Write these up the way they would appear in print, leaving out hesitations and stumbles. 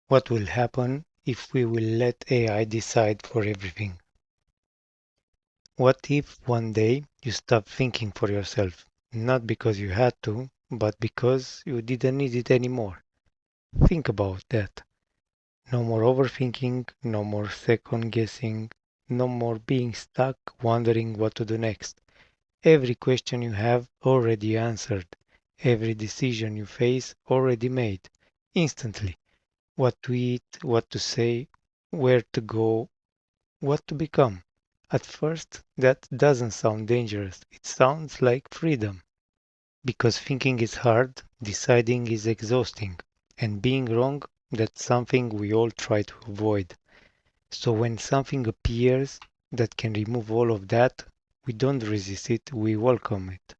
What will happen if we will let AI decide for everything? What if one day you stop thinking for yourself? Not because you had to, but because you didn't need it anymore. Think about that. No more overthinking, no more second guessing, no more being stuck wondering what to do next. Every question you have already answered. Every decision you face already made. Instantly. What to eat, what to say, where to go, what to become. At first, that doesn't sound dangerous. It sounds like freedom. Because thinking is hard, deciding is exhausting, and being wrong, that's something we all try to avoid. So when something appears that can remove all of that, we don't resist it, we welcome it.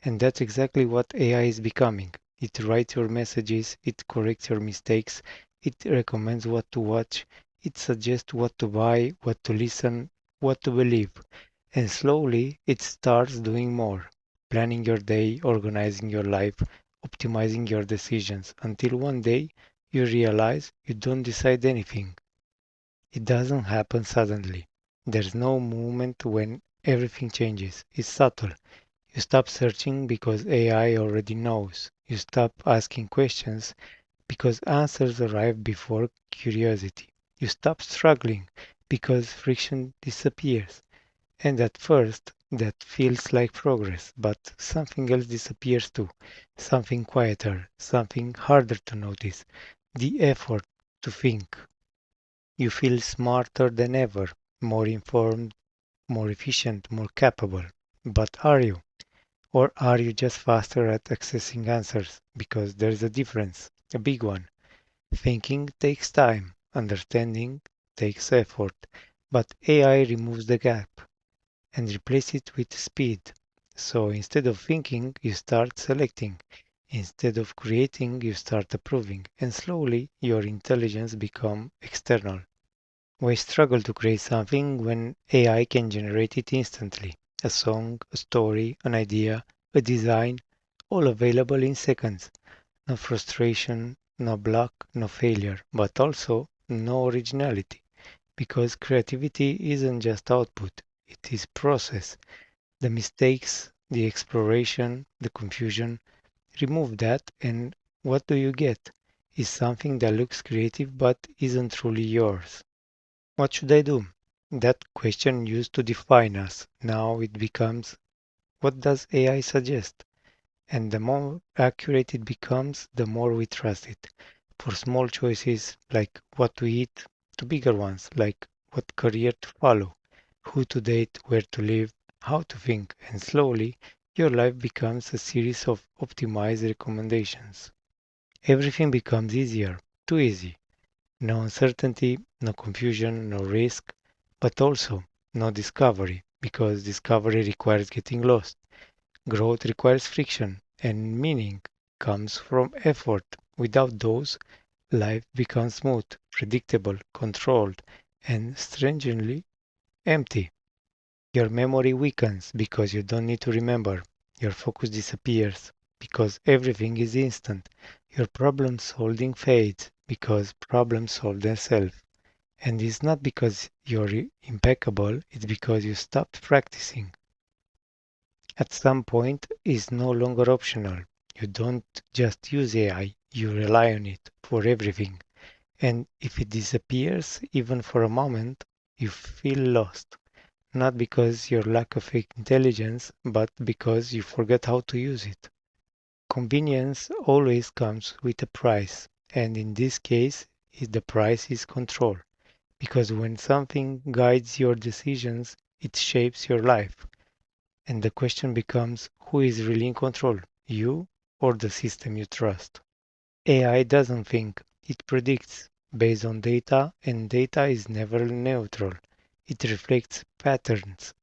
And that's exactly what AI is becoming. It writes your messages, it corrects your mistakes, it recommends what to watch, it suggests what to buy, what to listen, what to believe. And slowly it starts doing more, planning your day, organizing your life, optimizing your decisions, until one day you realize you don't decide anything. It doesn't happen suddenly. There's no moment when everything changes. It's subtle. You stop searching because AI already knows. You stop asking questions because answers arrive before curiosity. You stop struggling because friction disappears. And at first, that feels like progress, but something else disappears too. Something quieter, something harder to notice. The effort to think. You feel smarter than ever, more informed, more efficient, more capable. But are you? Or are you just faster at accessing answers? Because there's a difference, a big one. Thinking takes time, understanding takes effort, but AI removes the gap and replaces it with speed. So instead of thinking, you start selecting. Instead of creating, you start approving, and slowly your intelligence becomes external. We struggle to create something when AI can generate it instantly. A song, a story, an idea, a design, all available in seconds. No frustration, no block, no failure, but also no originality. Because creativity isn't just output, it is process. The mistakes, the exploration, the confusion. Remove that, and what do you get? Is something that looks creative but isn't truly yours. What should I do? That question used to define us. Now it becomes, what does AI suggest? And the more accurate it becomes, the more we trust it. For small choices like what to eat, to bigger ones like what career to follow, who to date, where to live, how to think, and slowly your life becomes a series of optimized recommendations. Everything becomes easier, too easy. No uncertainty, no confusion, no risk, but also no discovery, because discovery requires getting lost. Growth requires friction, and meaning comes from effort. Without those, life becomes smooth, predictable, controlled, and strangely empty. Your memory weakens because you don't need to remember. Your focus disappears because everything is instant. Your problem solving fades because problems solve themselves. And it's not because you're impeccable, it's because you stopped practicing. At some point, it's no longer optional. You don't just use AI, you rely on it for everything. And if it disappears, even for a moment, you feel lost. Not because your lack of intelligence, but because you forget how to use it. Convenience always comes with a price, and in this case, the price is control. Because when something guides your decisions, it shapes your life. And the question becomes who is really in control, you or the system you trust? AI doesn't think, it predicts based on data, and data is never neutral. It reflects patterns,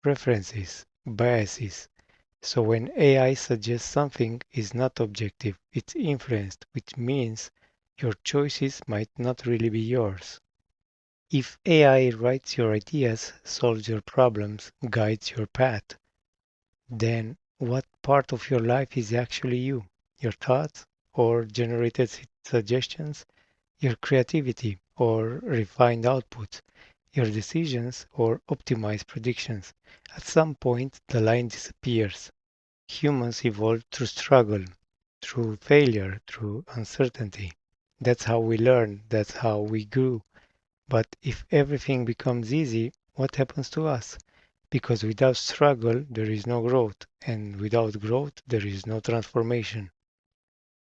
preferences, biases. So when AI suggests something is not objective, it's influenced, which means your choices might not really be yours. If AI writes your ideas, solves your problems, guides your path, then what part of your life is actually you? Your thoughts or generated suggestions? your creativity or refined output, your decisions or optimized predictions. At some point, the line disappears. Humans evolved through struggle, through failure, through uncertainty. That's how we learn, that's how we grew. But if everything becomes easy, what happens to us? Because without struggle, there is no growth, and without growth, there is no transformation.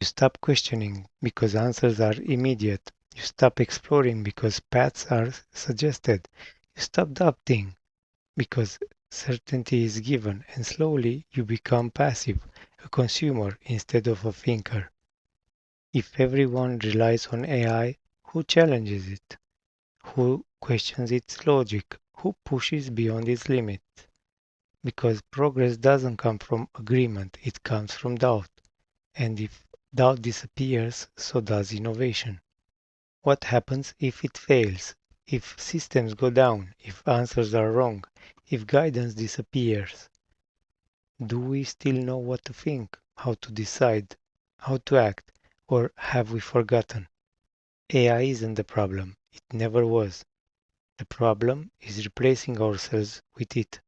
You stop questioning because answers are immediate. You stop exploring because paths are suggested. You stop doubting because certainty is given, and slowly you become passive, a consumer instead of a thinker. If everyone relies on AI, who challenges it? Who questions its logic? Who pushes beyond its limits? Because progress doesn't come from agreement, it comes from doubt. And if doubt disappears, so does innovation. What happens if it fails? If systems go down? If answers are wrong? If guidance disappears? Do we still know what to think, how to decide, how to act, or have we forgotten? AI isn't the problem. It never was. The problem is replacing ourselves with it.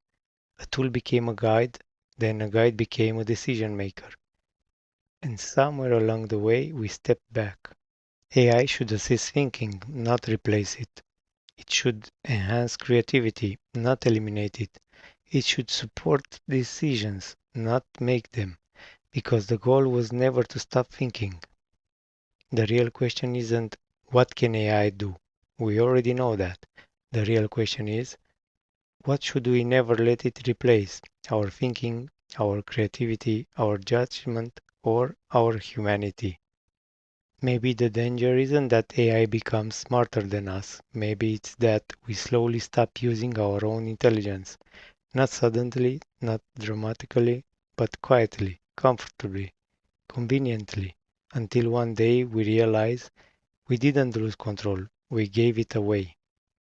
A tool became a guide, then a guide became a decision maker. And somewhere along the way, we stepped back. AI should assist thinking, not replace it. It should enhance creativity, not eliminate it. It should support decisions, not make them, because the goal was never to stop thinking. The real question isn't what can AI do? We already know that. The real question is what should we never let it replace? Our thinking, our creativity, our judgment, or our humanity. Maybe the danger isn't that AI becomes smarter than us. Maybe it's that we slowly stop using our own intelligence. Not suddenly, not dramatically, but quietly, comfortably, conveniently, until one day we realize we didn't lose control, we gave it away.